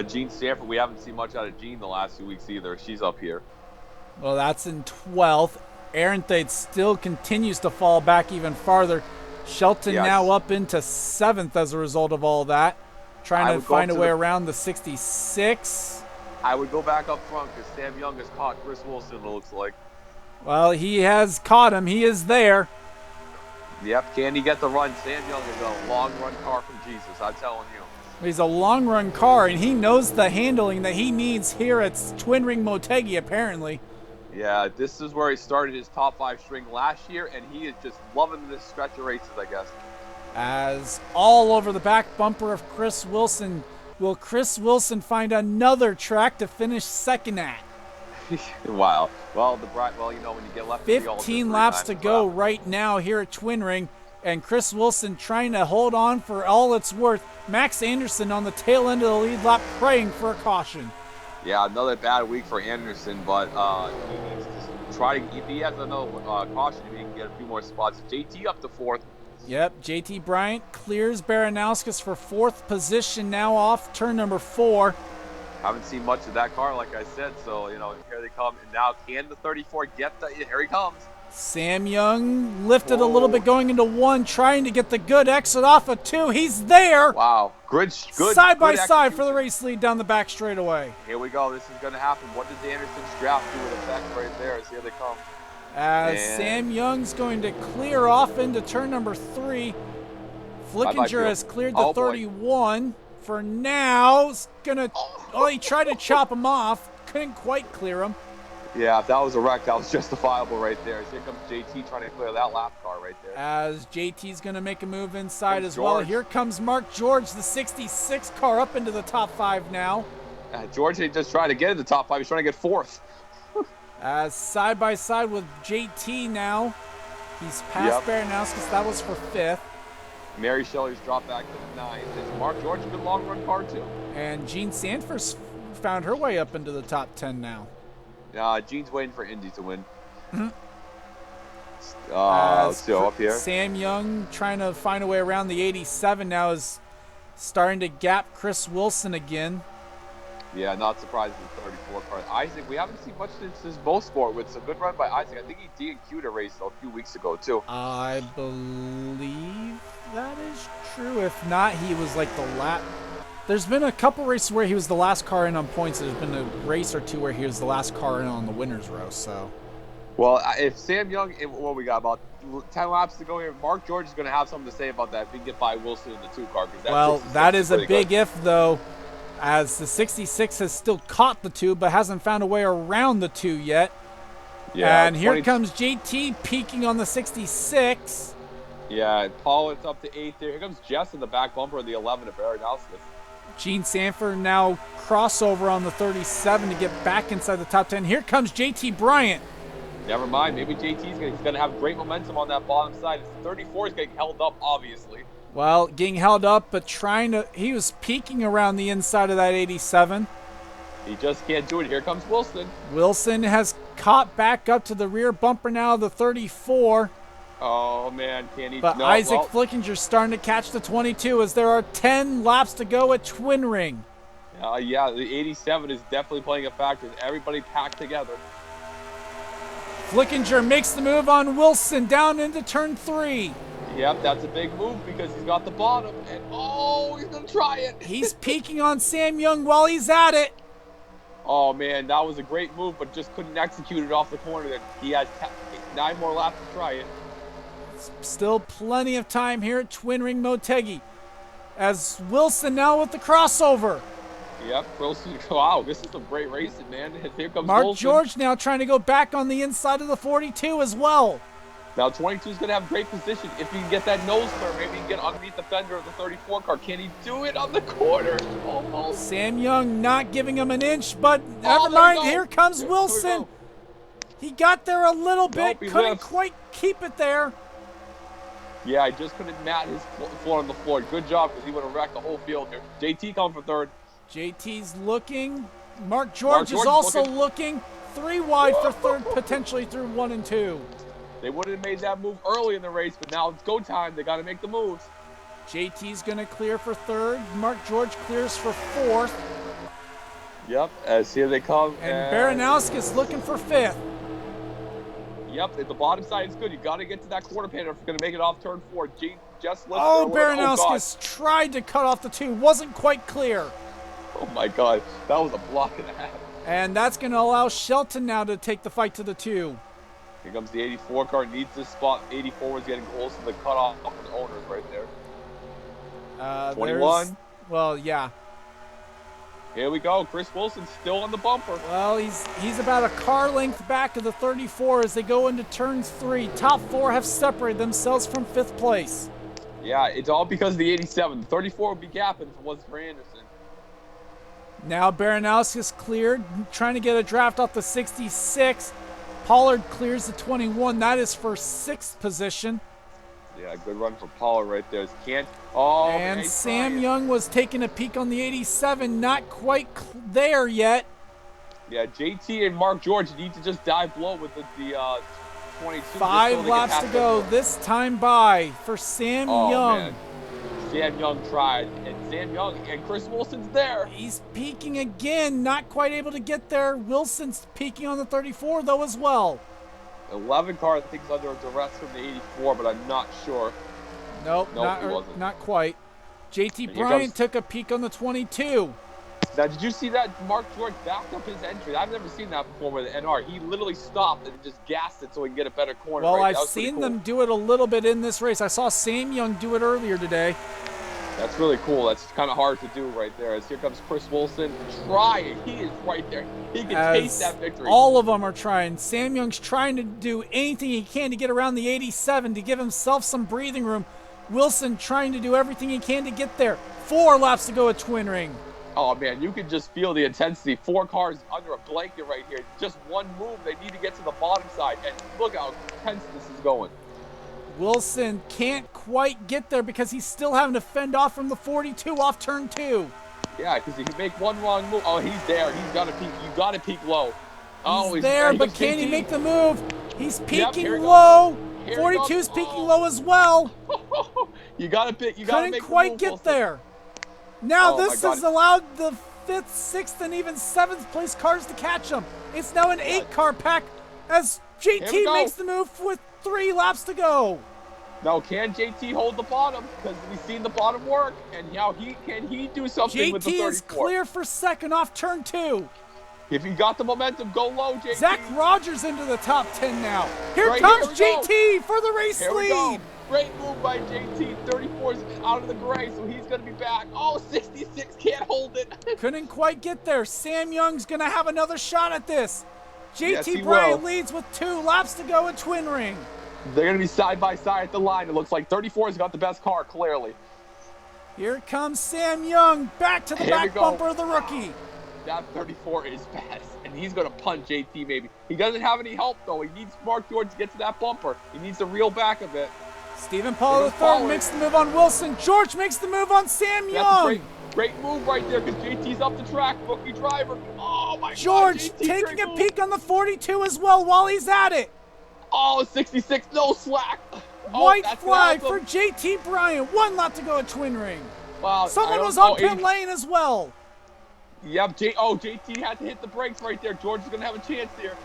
Speaker 4: Jean Stanford, we haven't seen much out of Jean the last 2 weeks either. She's up here.
Speaker 1: Well, that's in 12th. Arenthey still continues to fall back even farther. Shelton now up into 7th as a result of all that. Trying to find a way around the 66.
Speaker 4: I would go back up front because Sam Young has caught Chris Wilson, it looks like.
Speaker 1: Well, he has caught him. He is there.
Speaker 4: Yep, can he get the run? Sam Young is a long-run car from Jesus, I'm telling you.
Speaker 1: He's a long-run car, and he knows the handling that he needs here at Twin Ring Motegi, apparently.
Speaker 4: Yeah, this is where he started his top 5 string last year, and he is just loving this stretch of races, I guess.
Speaker 1: As all over the back bumper of Chris Wilson, will Chris Wilson find another track to finish second at?
Speaker 4: Wow. Well, when you get left
Speaker 1: 15 laps to go right now here at Twin Ring, and Chris Wilson trying to hold on for all it's worth. Max Anderson on the tail end of the lead lap praying for a caution.
Speaker 4: Yeah, another bad week for Anderson, but he needs to try to, if he has another caution, he can get a few more spots. JT up to 4th.
Speaker 1: Yep, JT Bryant clears Baranowskis for 4th position now off turn number 4.
Speaker 4: Haven't seen much of that car, like I said, so, here they come. And now can the 34 get the, here he comes.
Speaker 1: Sam Young lifted a little bit going into 1, trying to get the good exit off of 2. He's there.
Speaker 4: Wow, good
Speaker 1: side by side for the race lead down the back straightaway.
Speaker 4: Here we go. This is going to happen. What does Anderson's draft do with effect right there? As here they come.
Speaker 1: As Sam Young's going to clear off into turn number 3. Flickinger has cleared the 31. For now, he tried to chop him off. Couldn't quite clear him.
Speaker 4: Yeah, if that was a wreck, that was justifiable right there. Here comes JT trying to clear that lap car right there.
Speaker 1: As JT's going to make a move inside as well. Here comes Mark George, the 66 car, up into the top 5 now.
Speaker 4: George ain't just trying to get in the top 5. He's trying to get 4th.
Speaker 1: As side by side with JT now. He's past Baranowskis. That was for 5th.
Speaker 4: Mary Shelley's dropped back to the 9th. It's Mark George, a good long-run car, too.
Speaker 1: And Jean Sanford's found her way up into the top 10 now.
Speaker 4: Jean's waiting for Indy to win.
Speaker 1: Mm-hmm.
Speaker 4: Let's go up here.
Speaker 1: Sam Young trying to find a way around the 87 now is starting to gap Chris Wilson again.
Speaker 4: Yeah, not surprised in the 34 car. Isaac, we haven't seen much since his bow sport with some good run by Isaac. I think he DNQ'd a race a few weeks ago, too.
Speaker 1: I believe that is true. If not, he was like the last. There's been a couple races where he was the last car in on points. There's been a race or two where he was the last car in on the winner's row. So,
Speaker 4: Well, if Sam Young, what we got about 10 laps to go here, Mark George is going to have something to say about that if he can get by Wilson in the 2 car.
Speaker 1: Well, that is a big if, though, as the 66 has still caught the 2 but hasn't found a way around the 2 yet.
Speaker 4: Yeah,
Speaker 1: and here comes JT peeking on the 66.
Speaker 4: Yeah, and Pollard's up to 8 there. Here comes Jess in the back bumper of the 11 of Baranowski.
Speaker 1: Gene Sanford now crossover on the 37 to get back inside the top 10. Here comes JT Bryant.
Speaker 4: Never mind. Maybe JT's going to have great momentum on that bottom side. The 34 is getting held up, obviously.
Speaker 1: Well, getting held up, but he was peeking around the inside of that 87.
Speaker 4: He just can't do it. Here comes Wilson.
Speaker 1: Wilson has caught back up to the rear bumper now, the 34.
Speaker 4: Oh, man. Can he?
Speaker 1: But
Speaker 4: no,
Speaker 1: Isaac Flickinger's starting to catch the 22 as there are 10 laps to go at Twin Ring.
Speaker 4: Yeah, the 87 is definitely playing a factor. Everybody packed together.
Speaker 1: Flickinger makes the move on Wilson down into turn 3.
Speaker 4: Yep, that's a big move because he's got the bottom. And, he's going to try it.
Speaker 1: He's peeking on Sam Young while he's at it.
Speaker 4: Oh, man, that was a great move, but just couldn't execute it off the corner. Then he has 9 more laps to try it.
Speaker 1: Still plenty of time here at Twin Ring Motegi. As Wilson now with the crossover.
Speaker 4: Yep, Wilson. Wow, this is some great racing, man. Here comes
Speaker 1: Mark
Speaker 4: Wilson.
Speaker 1: George now trying to go back on the inside of the 42 as well.
Speaker 4: Now 22 is going to have great position. If he can get that nose turn, maybe he can get underneath the fender of the 34 car. Can he do it on the corner? Almost.
Speaker 1: Sam Young not giving him an inch, but never mind. Here comes Wilson. He got there a little bit, couldn't quite keep it there.
Speaker 4: Yeah, I just couldn't mat his foot on the floor. Good job, because he would have wrecked the whole field here. JT coming for third.
Speaker 1: JT's looking. Mark George is also looking. 3 wide for third, potentially through 1 and 2.
Speaker 4: They would have made that move early in the race, but now it's go time. They got to make the moves.
Speaker 1: JT's going to clear for third. Mark George clears for 4th.
Speaker 4: Yep, as here they come.
Speaker 1: And Baranowski is looking for 5th.
Speaker 4: Yep, at the bottom side is good. You got to get to that quarter panel if you're going to make it off turn 4.
Speaker 1: Baranowski tried to cut off the 2. Wasn't quite clear.
Speaker 4: Oh, my God. That was a block and a half.
Speaker 1: And that's going to allow Shelton now to take the fight to the 2.
Speaker 4: Here comes the 84 car. Needs this spot. 84 was getting close to the cutoff of the owners right there. 21.
Speaker 1: Well, yeah.
Speaker 4: Here we go. Chris Wilson still on the bumper.
Speaker 1: Well, he's about a car length back of the 34 as they go into turn 3. Top 4 have separated themselves from 5th place.
Speaker 4: Yeah, it's all because of the 87. The 34 would be gapping if it wasn't for Anderson.
Speaker 1: Now Baranowski is cleared, trying to get a draft off the 66. Pollard clears the 21. That is for 6th position.
Speaker 4: Yeah, good run for Pollard right there.
Speaker 1: And Sam Young was taking a peek on the 87. Not quite there yet.
Speaker 4: Yeah, JT and Mark George need to just dive low with the 22.
Speaker 1: 5 laps to go. This time by for Sam Young.
Speaker 4: Man. Sam Young tried, and Sam Young and Chris Wilson's there.
Speaker 1: He's peeking again, not quite able to get there. Wilson's peeking on the 34, though, as well.
Speaker 4: 11 car, I think, is under duress from the 84, but I'm not sure.
Speaker 1: Nope, not quite. JT Bryant took a peek on the 22.
Speaker 4: Now, did you see that Mark George backed up his entry? I've never seen that before with the NR. He literally stopped and just gassed it so he can get a better corner.
Speaker 1: Well, I've seen them do it a little bit in this race. I saw Sam Young do it earlier today.
Speaker 4: That's really cool. That's kind of hard to do right there. As here comes Chris Wilson trying. He is right there. He can taste that victory.
Speaker 1: All of them are trying. Sam Young's trying to do anything he can to get around the 87 to give himself some breathing room. Wilson trying to do everything he can to get there. 4 laps to go at Twin Ring.
Speaker 4: Oh, man, you can just feel the intensity. 4 cars under a blanket right here. Just one move. They need to get to the bottom side. And look how tense this is going.
Speaker 1: Wilson can't quite get there because he's still having to fend off from the 42 off turn 2.
Speaker 4: Yeah, because if you make one wrong move, he's there. He's got to peek. You got to peek low.
Speaker 1: He's there, but can he make the move? He's peeking low. 42's peeking low as well.
Speaker 4: You got to pick. You got to make the move.
Speaker 1: Couldn't quite get there. Now this has allowed the 5th, 6th, and even 7th place cars to catch him. It's now an 8-car pack as JT makes the move with 3 laps to go.
Speaker 4: Now, can JT hold the bottom? Because we've seen the bottom work. And now can he do something with the 34?
Speaker 1: JT is clear for second off turn 2.
Speaker 4: If you got the momentum, go low, JT.
Speaker 1: Zach Rogers into the top 10 now. Here
Speaker 4: Right
Speaker 1: comes
Speaker 4: here
Speaker 1: JT for the race
Speaker 4: Here we
Speaker 1: lead.
Speaker 4: go. Great move by JT. 34 is out of the gray, so he's going to be back. Oh, 66 can't hold it.
Speaker 1: Couldn't quite get there. Sam Young's going to have another shot at this.
Speaker 4: Yes,
Speaker 1: JT
Speaker 4: he
Speaker 1: Bryant
Speaker 4: will.
Speaker 1: leads with 2 laps to go in Twin Ring.
Speaker 4: They're going to be side by side at the line. It looks like 34's got the best car, clearly.
Speaker 1: Here comes Sam Young, back to the
Speaker 4: Here we
Speaker 1: back
Speaker 4: go.
Speaker 1: bumper of the rookie.
Speaker 4: That 34 is fast, and he's going to punt JT maybe. He doesn't have any help, though. He needs Mark George to get to that bumper. He needs to reel back a bit.
Speaker 1: Stephen Paul
Speaker 4: There's
Speaker 1: III
Speaker 4: Pollard.
Speaker 1: makes the move on Wilson. George makes the move on Sam
Speaker 4: That's
Speaker 1: Young.
Speaker 4: a great move right there because JT's up the track, rookie driver. Oh, my
Speaker 1: George
Speaker 4: God. JT,
Speaker 1: taking
Speaker 4: great
Speaker 1: a
Speaker 4: move.
Speaker 1: peek on the 42 as well while he's at it.
Speaker 4: Oh, 66, no slack. Oh,
Speaker 1: White
Speaker 4: that's
Speaker 1: flag
Speaker 4: awesome.
Speaker 1: for JT Bryant. 1 lap to go at Twin Ring.
Speaker 4: Wow,
Speaker 1: Someone was on pit lane as well.
Speaker 4: Yep, JT had to hit the brakes right there. George is going to have a chance here.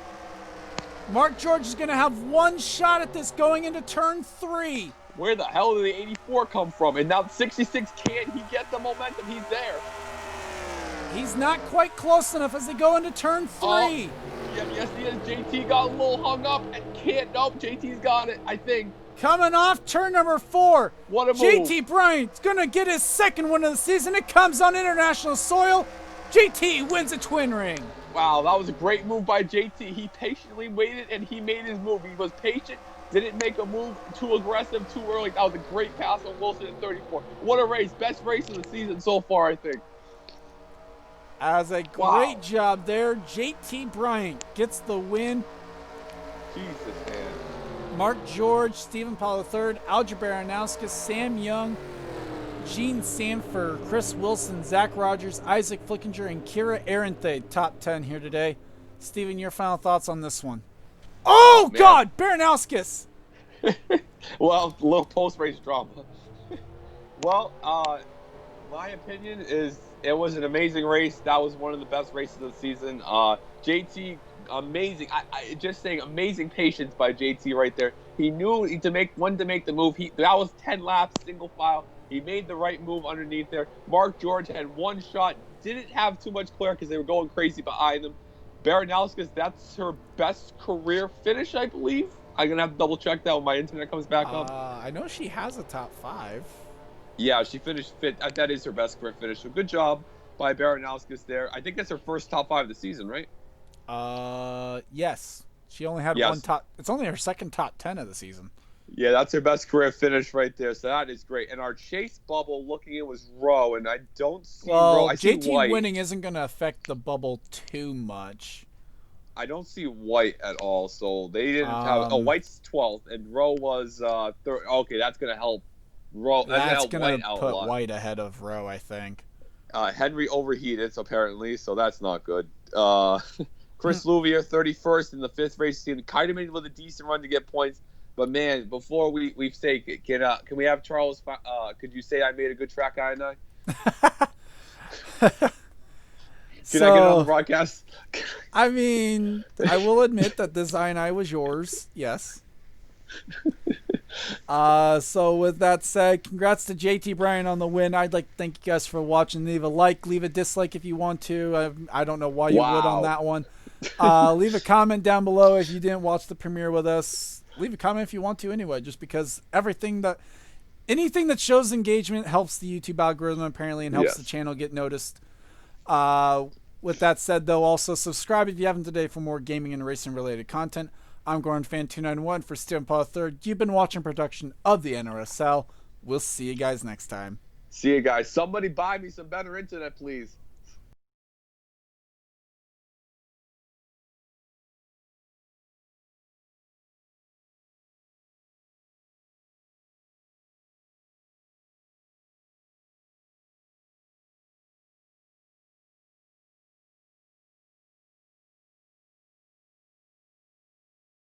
Speaker 1: Mark George is going to have 1 shot at this going into turn 3.
Speaker 4: Where the hell did the 84 come from? And now 66, can he get the momentum? He's there.
Speaker 1: He's not quite close enough as they go into turn 3.
Speaker 4: Oh, yes, he is. JT got a little hung up and can't. Nope, JT's got it, I think.
Speaker 1: Coming off turn number 4.
Speaker 4: What a move.
Speaker 1: JT Bryant's going to get his 2nd win of the season. It comes on international soil. JT wins a Twin Ring.
Speaker 4: Wow, that was a great move by JT. He patiently waited and he made his move. He was patient, didn't make a move too aggressive too early. That was a great pass on Wilson at 34. What a race. Best race of the season so far, I think.
Speaker 1: As a great job there, JT Bryant gets the win.
Speaker 4: Jesus, man.
Speaker 1: Mark George, Stephen Paul III, Alger Baranowski, Sam Young, Gene Sanford, Chris Wilson, Zach Rogers, Isaac Flickinger, and Kira Arenthay, top 10 here today. Stephen, your final thoughts on this one? Oh,
Speaker 4: man.
Speaker 1: God, Baranowskis.
Speaker 4: Well, a little post-race drama. Well, my opinion is it was an amazing race. That was one of the best races of the season. JT, amazing. I just saying, amazing patience by JT right there. He knew to make the move. That was 10 laps, single file. He made the right move underneath there. Mark George had 1 shot, didn't have too much clear because they were going crazy behind him. Baranowskis, that's her best career finish, I believe. I'm going to have to double check that when my internet comes back up.
Speaker 1: I know she has a top 5.
Speaker 4: Yeah, she finished 5th. That is her best career finish. So good job by Baranowskis there. I think that's her first top 5 of the season, right?
Speaker 1: Yes. She only had 1 top. It's only her 2nd top 10 of the season.
Speaker 4: Yeah, that's her best career finish right there. So that is great. And our chase bubble looking in was Rowe, and I don't see Rowe. I see
Speaker 1: JT
Speaker 4: White.
Speaker 1: winning isn't going to affect the bubble too much.
Speaker 4: I don't see White at all. So they didn't have. Oh, White's 12th, and Rowe was 3rd. Okay, that's going to help Rowe.
Speaker 1: That's
Speaker 4: going
Speaker 1: to put White ahead of Rowe, I think.
Speaker 4: Henry overheated, apparently, so that's not good. Chris Louvier, 31st in the 5th race team. Kind of made with a decent run to get points. But, man, before we say, can we have Charles, could you say I made a good track guy tonight? Can I get it on the broadcast?
Speaker 1: I mean, I will admit that this I was yours, yes. So with that said, congrats to JT Bryant on the win. I'd like to thank you guys for watching. Leave a like, leave a dislike if you want to. I don't know why you would on that one. Leave a comment down below if you didn't watch the premiere with us. Leave a comment if you want to anyway, just because anything that shows engagement helps the YouTube algorithm apparently and helps the channel get noticed. With that said, though, also subscribe if you haven't today for more gaming and racing related content. I'm Gordon Fan 291 for Stephen Paul III. You've been watching production of the NRSL. We'll see you guys next time.
Speaker 4: See you guys. Somebody buy me some better internet, please.